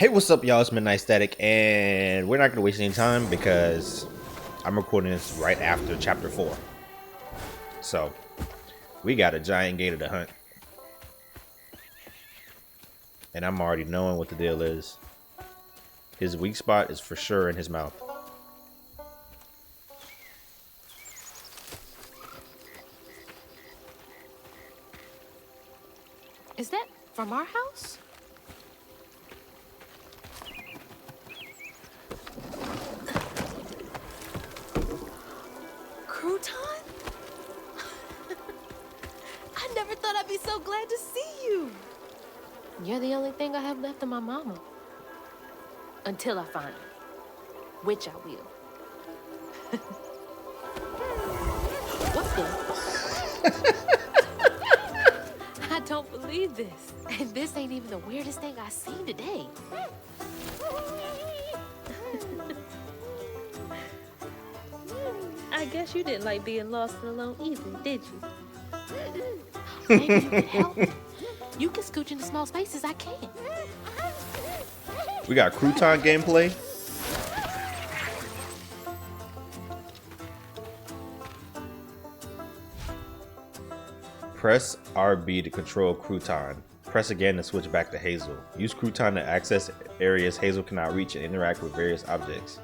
Hey, what's up, y'all? It's Midnight Static, and we're not going to waste any time because I'm recording this right after Chapter 4. So, we got a giant gator to hunt. And I'm already knowing what the deal is. His weak spot is for sure in his mouth. Is that from our house? Crouton? I never thought I'd be so glad to see you. You're the only thing I have left of my mama. Until I find her. Which I will. What the? I don't believe this. And this ain't even the weirdest thing I've seen today. I guess you didn't like being lost and alone either, did you? Maybe you can help me. You can scooch into small spaces, I can't. We got crouton gameplay. Press RB to control Crouton. Press again to switch back to Hazel. Use Crouton to access areas Hazel cannot reach and interact with various objects.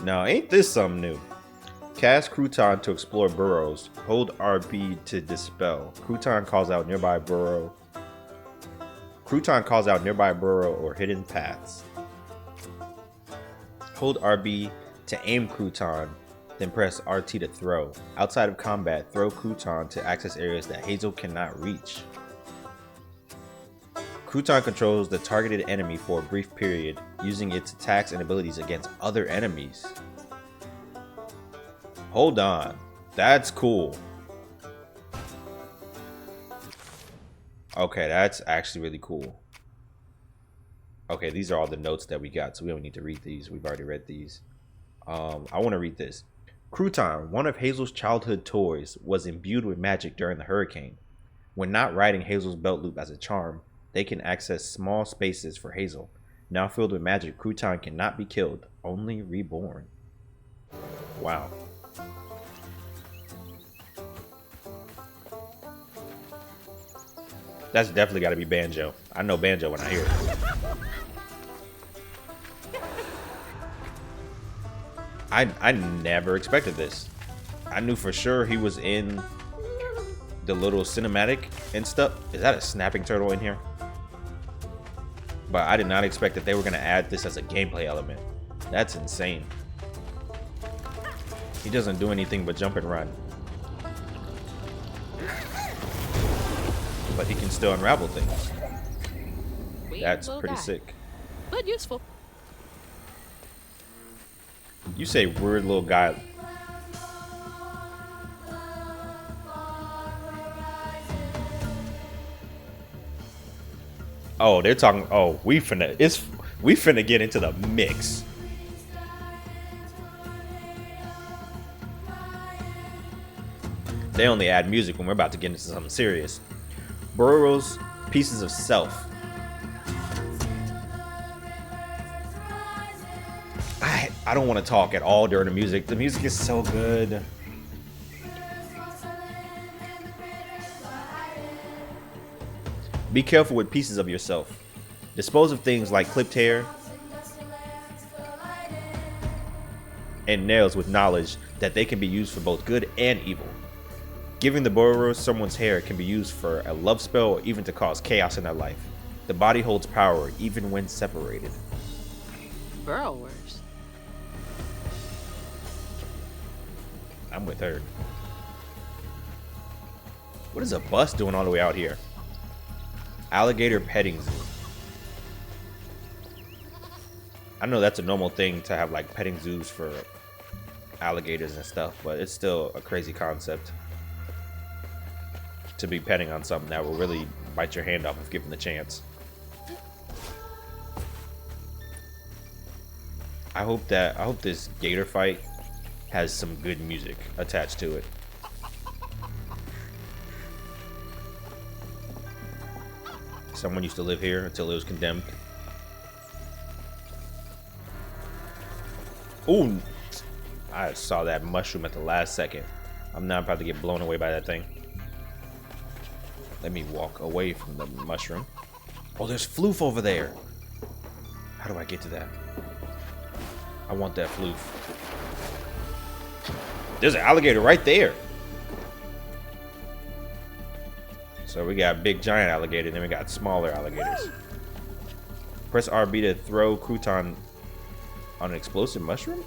Now, ain't this something new? Cast Crouton to explore burrows. Hold RB to dispel. Crouton calls out nearby burrow. Crouton calls out nearby burrow or hidden paths. Hold RB to aim Crouton, then press RT to throw. Outside of combat, throw Crouton to access areas that Hazel cannot reach. Crouton controls the targeted enemy for a brief period, using its attacks and abilities against other enemies. Hold on, that's cool. Okay, that's actually really cool. Okay, these are all the notes that we got, so we don't need to read these. We've already read these. I want to read this. Crouton, one of Hazel's childhood toys, was imbued with magic during the hurricane. When not riding Hazel's belt loop as a charm, they can access small spaces for Hazel. Now filled with magic, Crouton cannot be killed, only reborn. Wow. That's definitely got to be Banjo. I know Banjo when I hear it. I never expected this. I knew for sure he was in the little cinematic and stuff. Is that a snapping turtle in here? But I did not expect that they were going to add this as a gameplay element. That's insane. He doesn't do anything but jump and run. But he can still unravel things. That's pretty sick. But useful. You say weird little guy. Oh, they're talking. Oh, we finna get into the mix. They only add music when we're about to get into something serious. Burrow's pieces of self. I don't want to talk at all during the music. The music is so good. Be careful with pieces of yourself. Dispose of things like clipped hair and nails with knowledge that they can be used for both good and evil. Giving the borrower someone's hair can be used for a love spell or even to cause chaos in their life. The body holds power even when separated. Burrowers. I'm with her. What is a bus doing all the way out here? Alligator petting zoo. I know that's a normal thing to have like petting zoos for alligators and stuff, but it's still a crazy concept to be petting on something that will really bite your hand off if given the chance. I hope this gator fight has some good music attached to it. Someone used to live here until it was condemned. Ooh, I saw that mushroom at the last second. I'm not about to get blown away by that thing. Let me walk away from the mushroom. Oh, there's floof over there. How do I get to that? I want that floof. There's an alligator right there. So we got big giant alligator, then we got smaller alligators. Press RB to throw crouton on an explosive mushroom?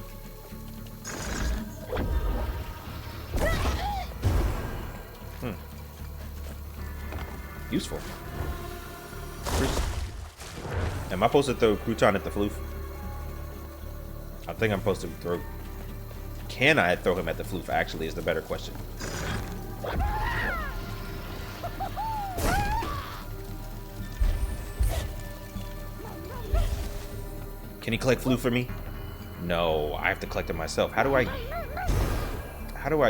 Useful. Am I supposed to throw crouton at the floof? I think I'm supposed to throw... Can I throw him at the floof, actually, is the better question. Can he collect floof for me? No, I have to collect it myself. How do I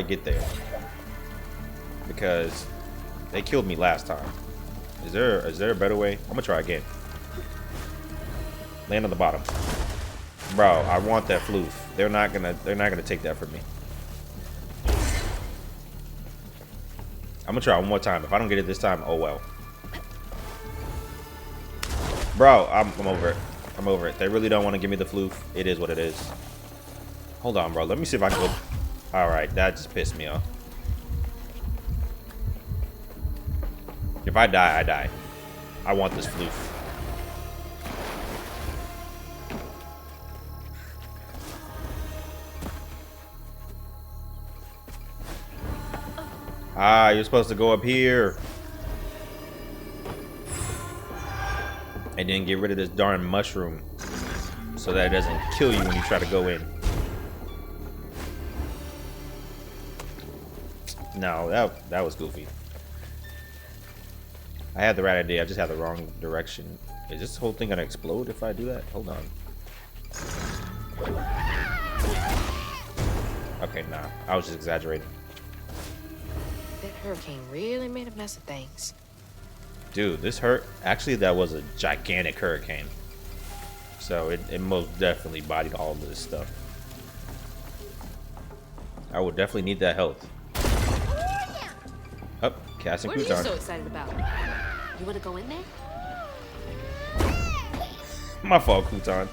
get there? Because they killed me last time. Is there a better way? I'm gonna try again. Land on the bottom. Bro, I want that floof. They're not gonna take that from me. I'm gonna try one more time. If I don't get it this time, oh well. Bro, I'm over it. I'm over it. They really don't want to give me the floof. It is what it is. Hold on, bro. Let me see if I can go. Alright, that just pissed me off. If I die, I die. I want this floof. Ah, you're supposed to go up here. And then get rid of this darn mushroom so that it doesn't kill you when you try to go in. No, that was goofy. I had the right idea, I just had the wrong direction. Is this whole thing gonna explode if I do that? Hold on. Okay, nah, I was just exaggerating. That hurricane really made a mess of things. Dude, this hurt. Actually, that was a gigantic hurricane. So it most definitely bodied all of this stuff. I would definitely need that health. Up, casting What are you crouton. so excited about? You want to go in there? My fault, crouton.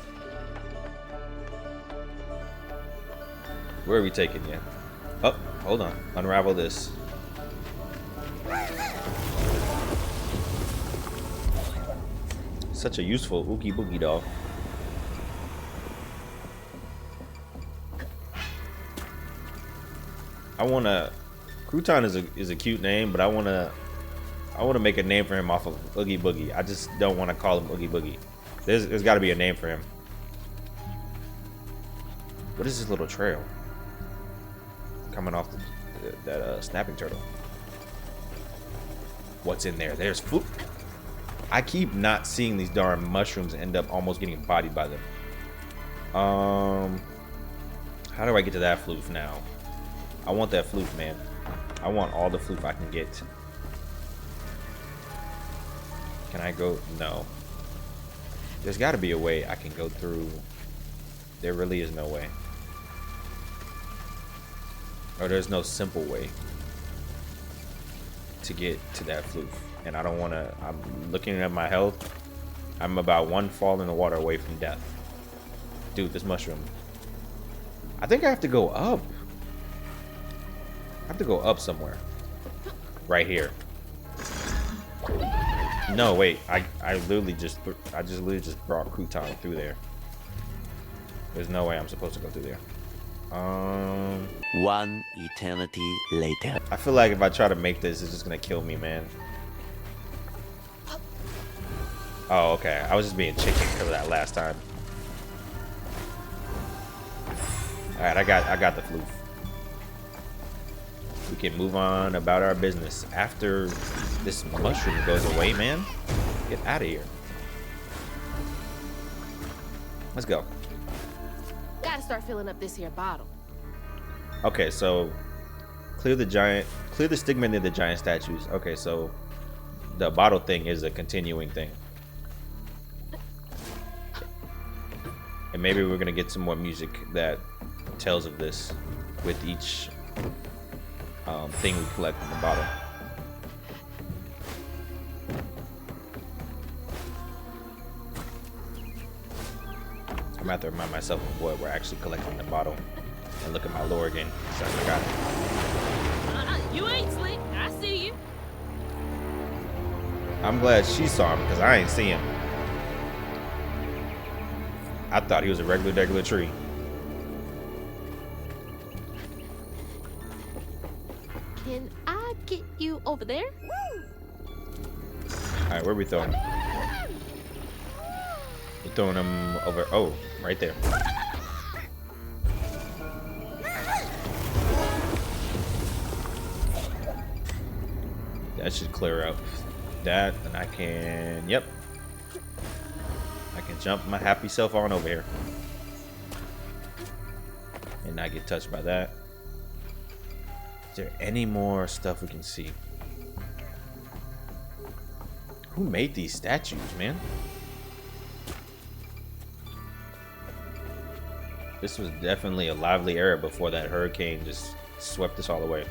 Where are we taking you? Oh, hold on. Unravel this. Such a useful ookie boogie doll. I wanna. Crouton is a cute name, but I wanna make a name for him off of Oogie Boogie. I just don't want to call him Oogie Boogie. There's got to be a name for him. What is this little trail coming off that snapping turtle? What's in there? There's food. I keep not seeing these darn mushrooms and end up almost getting bodied by them. How do I get to that floof now? I want that floof, man. I want all the floof I can get. Can I go? No. There's got to be a way I can go through. There really is no way. Or there's no simple way to get to that floof. And I don't want to. I'm looking at my health. I'm about one fall in the water away from death. Dude, this mushroom. I think I have to go up. I have to go up somewhere. Right here. No, wait. I literally just brought crouton through there. There's no way I'm supposed to go through there. One eternity later. I feel like if I try to make this, it's just gonna kill me, man. Oh, okay. I was just being chicken because of that last time. All right, I got the floof. We can move on about our business after this mushroom goes away, man. Get out of here. Let's go. Gotta start filling up this here bottle. Okay, so clear the stigma near the giant statues. Okay, so the bottle thing is a continuing thing. And maybe we're gonna get some more music that tells of this with each thing we collect in the bottle. I'm gonna have to remind myself of what we're actually collecting in the bottle and look at my lore again. So I forgot it. You ain't slick. I see you. I'm glad she saw him because I ain't see him. I thought he was a regular tree. Can I get you over there? Alright, where are we throwing him? We're throwing him over. Oh, right there. That should clear up that, and I can. Yep. I can jump my happy self on over here and not get touched by that. Is there any more stuff we can see? Who made these statues, man? This was definitely a lively era before that hurricane just swept us all away.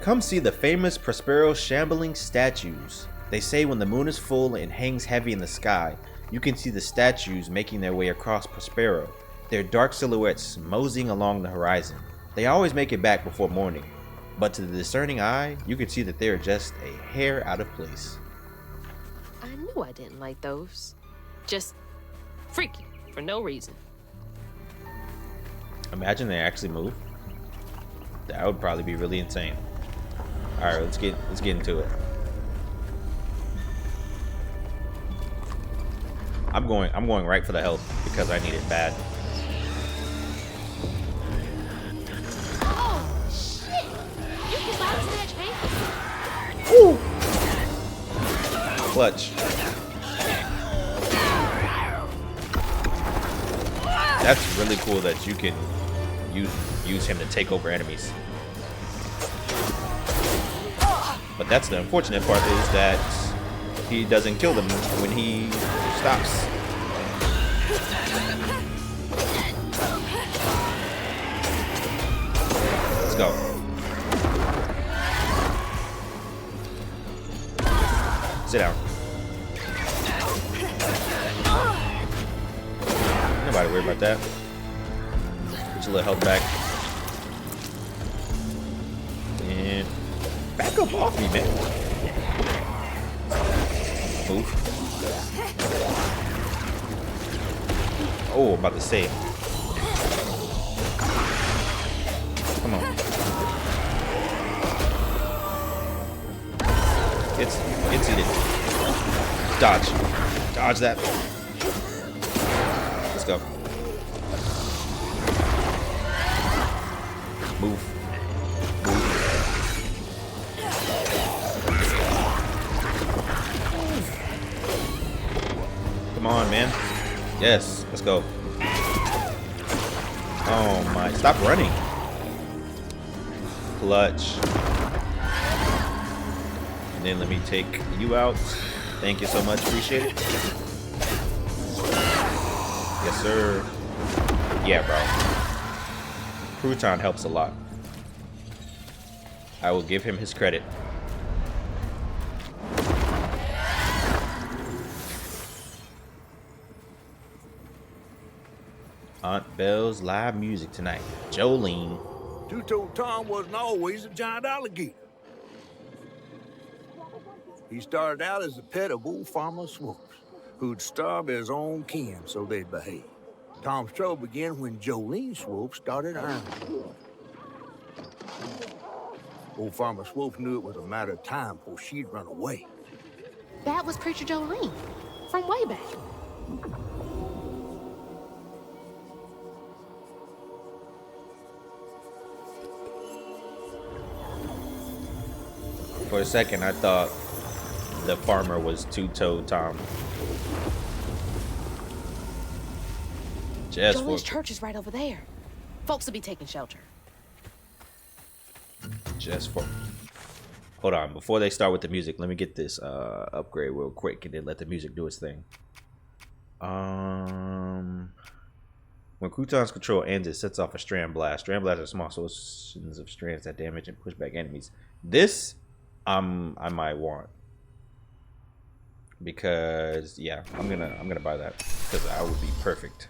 Come see the famous Prospero shambling statues. They say when the moon is full and hangs heavy in the sky, you can see the statues making their way across Prospero, their dark silhouettes moseying along the horizon. They always make it back before morning, but to the discerning eye, you can see that they are just a hair out of place. I knew I didn't like those. Just freaky for no reason. Imagine they actually move. That would probably be really insane. All right, let's get into it. I'm going right for the health because I need it bad. Oh shit! You can bounce that chain. Woo! Clutch. That's really cool that you can use him to take over enemies. But that's the unfortunate part, is that he doesn't kill them when he stops. Let's go. Sit down. Nobody worry about that. Get your little health back. And back up off me, man. Move. Oh, I'm about to say. Come on. It's it. Dodge. Dodge that. Let's go. Move. Come on, man. Yes, let's go. Oh my, stop running. Clutch. And then let me take you out. Thank you so much, appreciate it. Yes, sir. Yeah, bro. Crouton helps a lot. I will give him his credit. Aunt Belle's live music tonight. Jolene. Two-Toe Tom wasn't always a giant alligator. He started out as a pet of old Farmer Swoops, who'd starve his own kin so they'd behave. Tom's trouble began when Jolene Swope started ironing. Old Farmer Swope knew it was a matter of time before she'd run away. That was Preacher Jolene from way back. For a second, I thought the farmer was Two-Toe Tom. Jolene's church is right over there. Folks will be taking shelter. Hold on, before they start with the music, let me get this upgrade real quick and then let the music do its thing. When Crouton's control ends, it sets off a strand blast. Strand blasts are small solutions of strands that damage and push back enemies. This, I might want, because yeah, I'm gonna buy that because that would be perfect.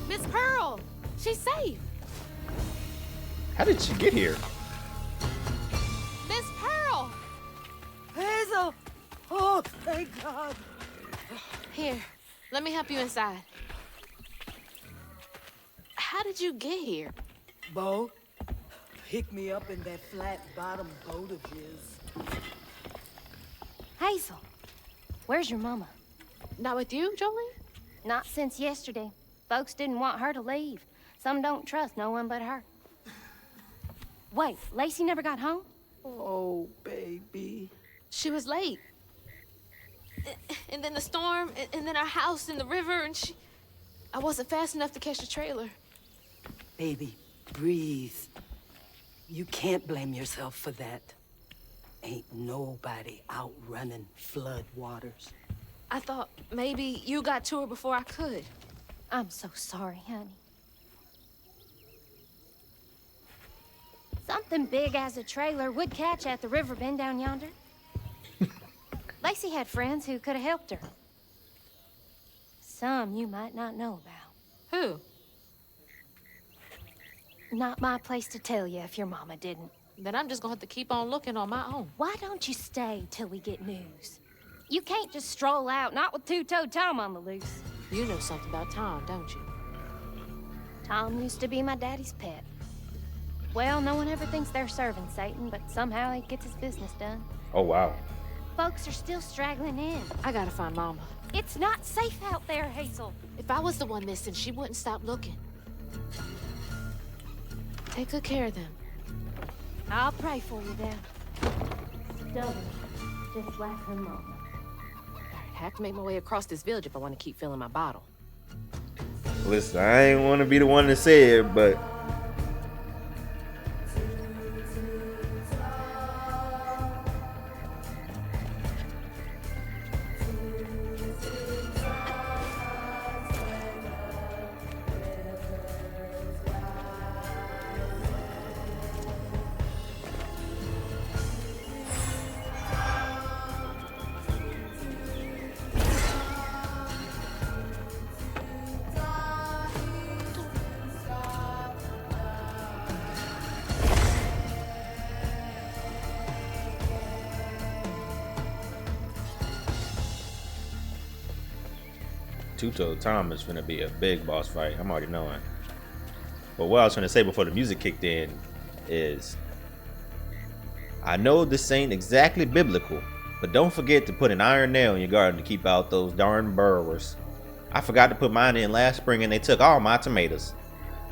Miss Pearl, she's safe. How did she get here? Miss Pearl. Hazel! Oh, thank God. Here, let me help you inside. How did you get here? Bo, pick me up in that flat-bottom boat of his. Hazel, where's your mama? Not with you, Jolene? Not since yesterday. Folks didn't want her to leave. Some don't trust no one but her. Wait, Lacey never got home? Oh, baby. She was late. And then the storm, and then our house in the river, and I wasn't fast enough to catch the trailer. Baby, breathe. You can't blame yourself for that. Ain't nobody outrunning flood waters. I thought maybe you got to her before I could. I'm so sorry, honey. Something big as a trailer would catch at the river bend down yonder. Lacey had friends who could have helped her. Some you might not know about. Who? Not my place to tell you if your mama didn't. Then I'm just gonna have to keep on looking on my own. Why don't you stay till we get news? You can't just stroll out, not with two-toed Tom on the loose. You know something about Tom, don't you? Tom used to be my daddy's pet. Well, no one ever thinks they're serving Satan, but somehow he gets his business done. Oh wow. Folks are still straggling in. I gotta find Mama. It's not safe out there, Hazel. If I was the one missing, she wouldn't stop looking. Take good care of them. I'll pray for you, then. Stubborn, just like her mama. I have to make my way across this village if I want to keep filling my bottle. Listen, I ain't want to be the one to say it, but Two-Toed Tom is gonna be a big boss fight. I'm already knowing. But what I was trying to say before the music kicked in is, I know this ain't exactly biblical, but don't forget to put an iron nail in your garden to keep out those darn burrowers. I forgot to put mine in last spring and they took all my tomatoes.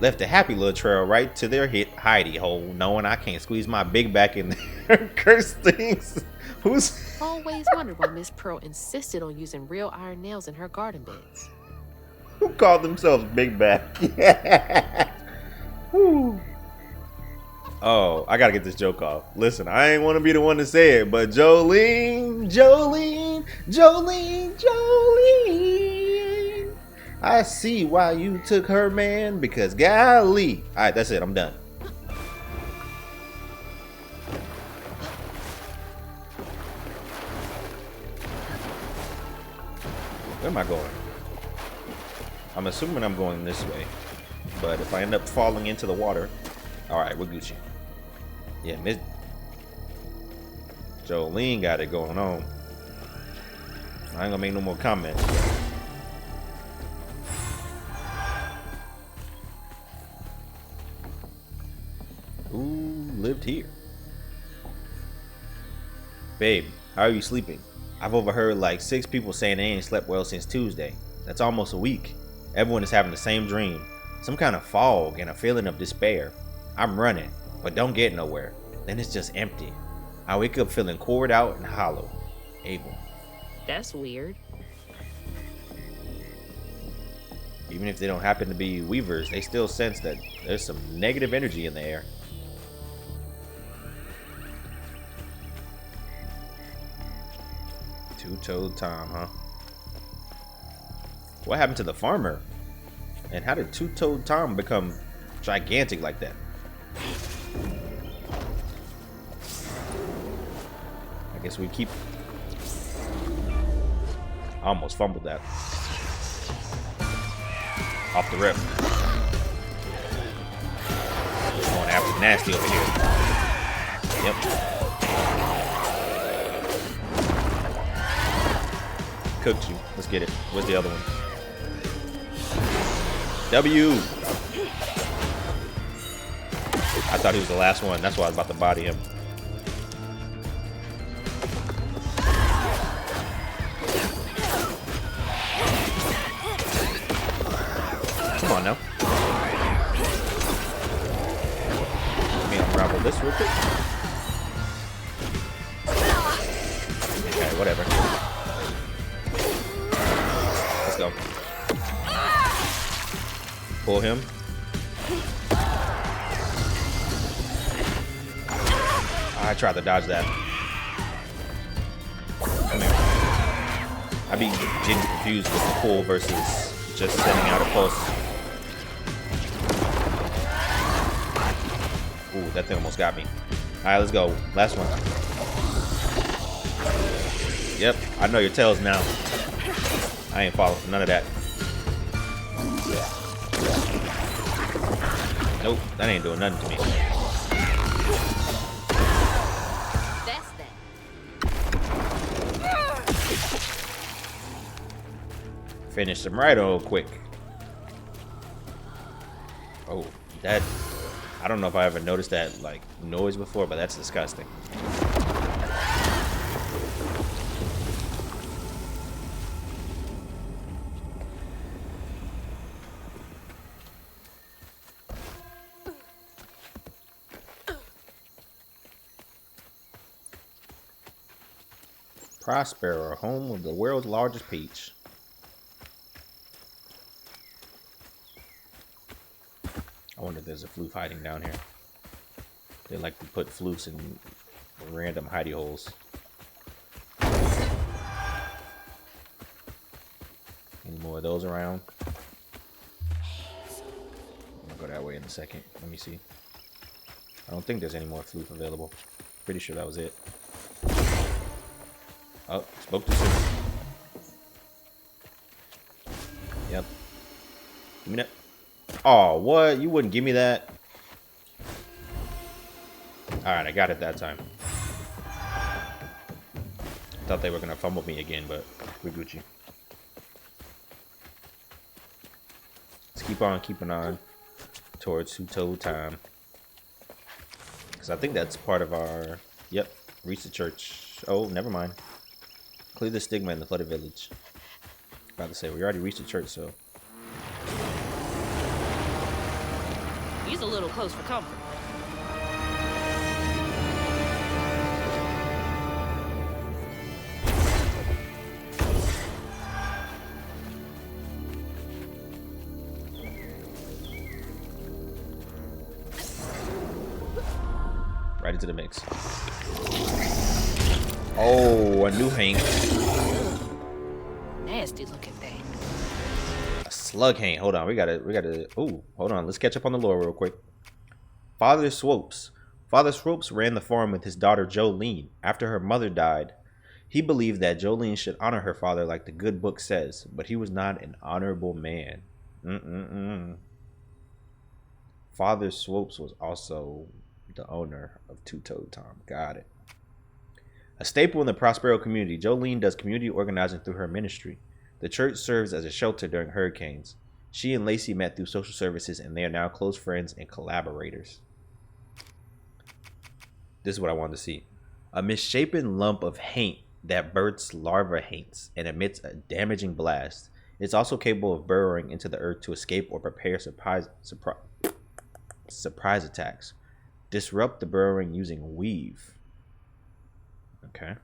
Left a happy little trail right to their hidey hole, knowing I can't squeeze my big back in there. Curse things. Who's... Always wondered why Miss Pearl insisted on using real iron nails in her garden beds. Who called themselves Big Back? Woo. Oh, I gotta get this joke off. Listen, I ain't want to be the one to say it, but Jolene, Jolene, Jolene, Jolene. I see why you took her, man, because golly. All right, that's it. I'm done. Where am I going? I'm assuming I'm going this way, but if I end up falling into the water, all right, we're Gucci. Yeah, Miss Jolene got it going on. I ain't gonna make no more comments. lived here. Babe, how are you sleeping? I've overheard like 6 people saying they ain't slept well since Tuesday. That's almost a week. Everyone is having the same dream. Some kind of fog and a feeling of despair. I'm running, but don't get nowhere. Then it's just empty. I wake up feeling cored out and hollow. Abel. That's weird. Even if they don't happen to be weavers, they still sense that there's some negative energy in the air. Two-toed Tom, huh? What happened to the farmer? And how did Two-toed Tom become gigantic like that? I guess we keep... I almost fumbled that. Off the rip. Going after Nasty over here. Yep. Cooked you. Let's get it. Where's the other one? W. I thought he was the last one. That's why I was about to body him. Come on now. Let me unravel this real quick. Okay, whatever. Let's go. Pull him. I tried to dodge that. Come here. I be getting confused with the pull versus just sending out a pulse. Ooh, that thing almost got me. Alright, let's go. Last one. Yep, I know your tails now. I ain't falling for none of that. Nope, that ain't doing nothing to me. That's that. Finish them right real quick. Oh, that... I don't know if I ever noticed that like noise before, but that's disgusting. Prospero, home of the world's largest peach. I wonder if there's a floof hiding down here. They like to put floofs in random hidey holes. Any more of those around? I'm gonna go that way in a second. Let me see. I don't think there's any more floof available. Pretty sure that was it. Oh, spoke too soon. Yep. Give me that. Oh, what? You wouldn't give me that? Alright, I got it that time. Thought they were gonna fumble me again, but we're Gucci. Let's keep on keeping on towards Two-toed Time. Because I think that's part of our... Yep, reach the church. Oh, never mind. Clear the stigma in the flooded village. About to say, we already reached the church, so... He's a little close for comfort. Right into the mix. Oh, a new Hank. Nasty looking thing. A slug Hank. Hold on, we gotta. Oh, hold on. Let's catch up on the lore real quick. Father Swopes. Father Swopes ran the farm with his daughter Jolene. After her mother died, he believed that Jolene should honor her father like the good book says, but he was not an honorable man. Father Swopes was also the owner of Two-toed Tom. Got it. A staple in the Prospero community, Jolene does community organizing through her ministry. The church serves as a shelter during hurricanes. She and Lacey met through social services, and they are now close friends and collaborators. This is what I wanted to see. A misshapen lump of haint that births larva haints and emits a damaging blast. It's also capable of burrowing into the earth to escape or prepare surprise attacks. Disrupt the burrowing using weave. Okay.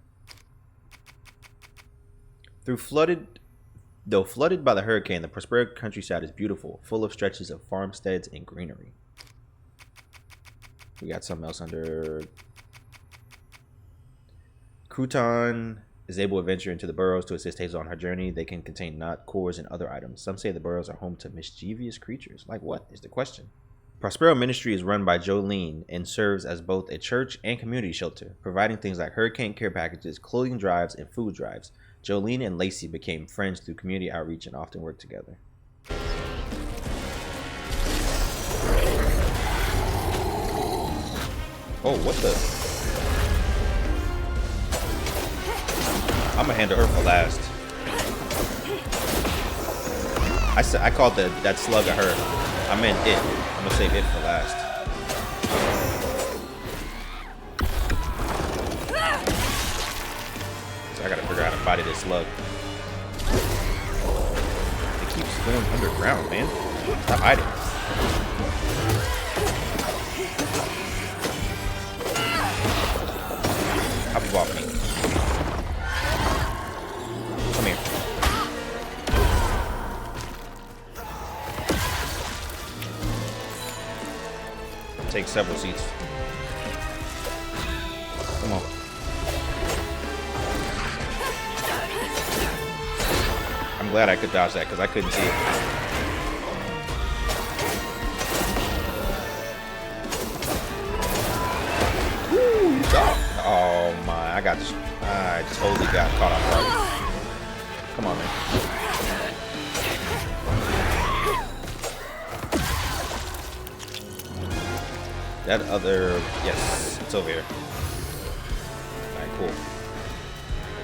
Though flooded by the hurricane, the Prospero countryside is beautiful, full of stretches of farmsteads and greenery. We got something else under. Crouton is able to venture into the burrows to assist Hazel on her journey. They can contain knot, cores, and other items. Some say the burrows are home to mischievous creatures. Like what is the question? Prospero Ministry is run by Jolene and serves as both a church and community shelter, providing things like hurricane care packages, clothing drives, and food drives. Jolene and Lacey became friends through community outreach and often worked together. Oh, what the? I'm gonna handle her for last. I called that slug at her. I meant it. I'm gonna save it for last. So I gotta figure out how to body this slug. It keeps going underground, man. Stop hiding. Hop off me. Come here. Take several seats. Come on. I'm glad I could dodge that because I couldn't see it. Woo, stop. Oh my, I totally got caught off guard. Come on, man. That other, yes, it's over here. Alright, cool.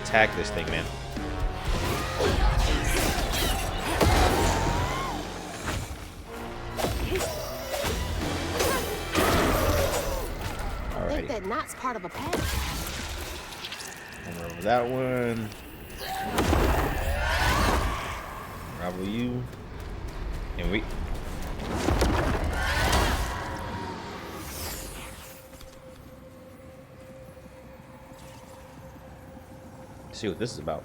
Attack this thing, man. I think that knot's part of a pattern. Over that one. Unravel you. And we. See what this is about.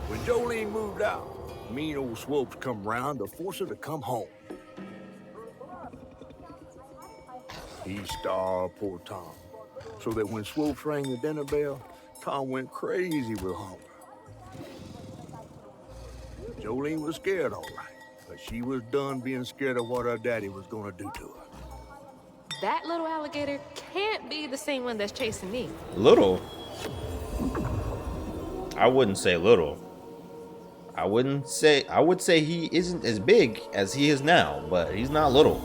When Jolene moved out, mean old Swopes come round to force her to come home. He starved poor Tom, so that when Swopes rang the dinner bell, Tom went crazy with hunger. Jolene was scared, all right, but she was done being scared of what her daddy was gonna do to her. That little alligator can't be the same one that's chasing me. Little? I wouldn't say little. I would say he isn't as big as he is now, but he's not little.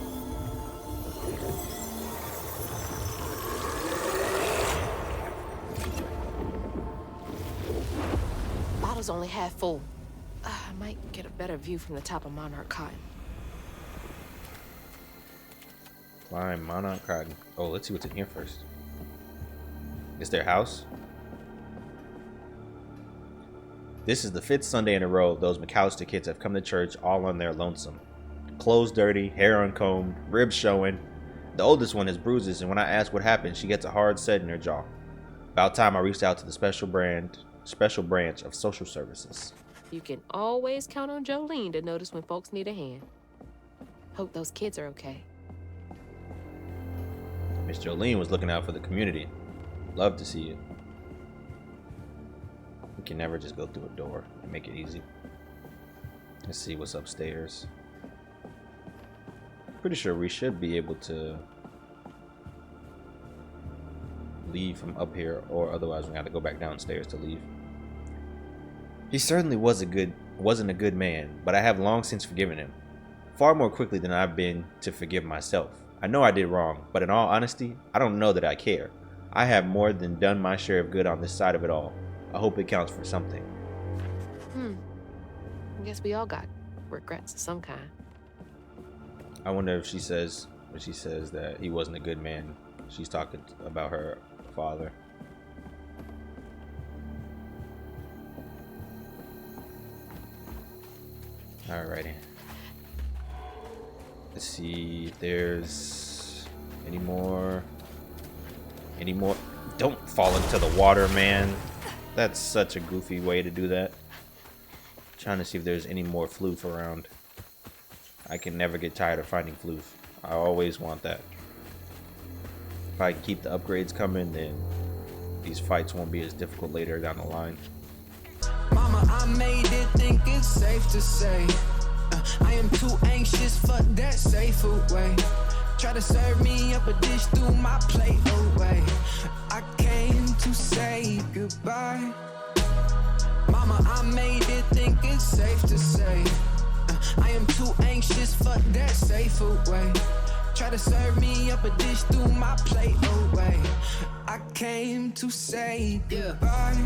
Bottle's only half full. I might get a better view from the top of Monarch Cotton. Climb Monarch Cotton. Oh, let's see what's in here first. Is their house? This is the 5th Sunday in a row those McAllister kids have come to church all on their lonesome. Clothes dirty, hair uncombed, ribs showing. The oldest one has bruises, and when I ask what happened, she gets a hard set in her jaw. About time I reached out to the special branch of social services. You can always count on Jolene to notice when folks need a hand. Hope those kids are okay. Miss Jolene was looking out for the community. Love to see it. We can never just go through a door and make it easy. Let's see what's upstairs. Pretty sure we should be able to leave from up here, or otherwise we have to go back downstairs to leave. He certainly wasn't a good man, but I have long since forgiven him. Far more quickly than I've been to forgive myself. I know I did wrong, but in all honesty, I don't know that I care. I have more than done my share of good on this side of it all. I hope it counts for something. I guess we all got regrets of some kind. I wonder if she says, when she says that he wasn't a good man, she's talking about her father. Alrighty. Let's see if there's any more. Don't fall into the water, man. That's such a goofy way to do that. Trying to see if there's any more floof around. I can never get tired of finding floof. I always want that. If I keep the upgrades coming, then these fights won't be as difficult later down the line. Mama, I made it think it's safe to say I am too anxious, fuck that safe food way. Try to serve me up a dish through my plate away. I came to say goodbye. Mama, I made it think it's safe to say I am too anxious, fuck that safe food way. Try to serve me up a dish through my plate away. I came to say goodbye.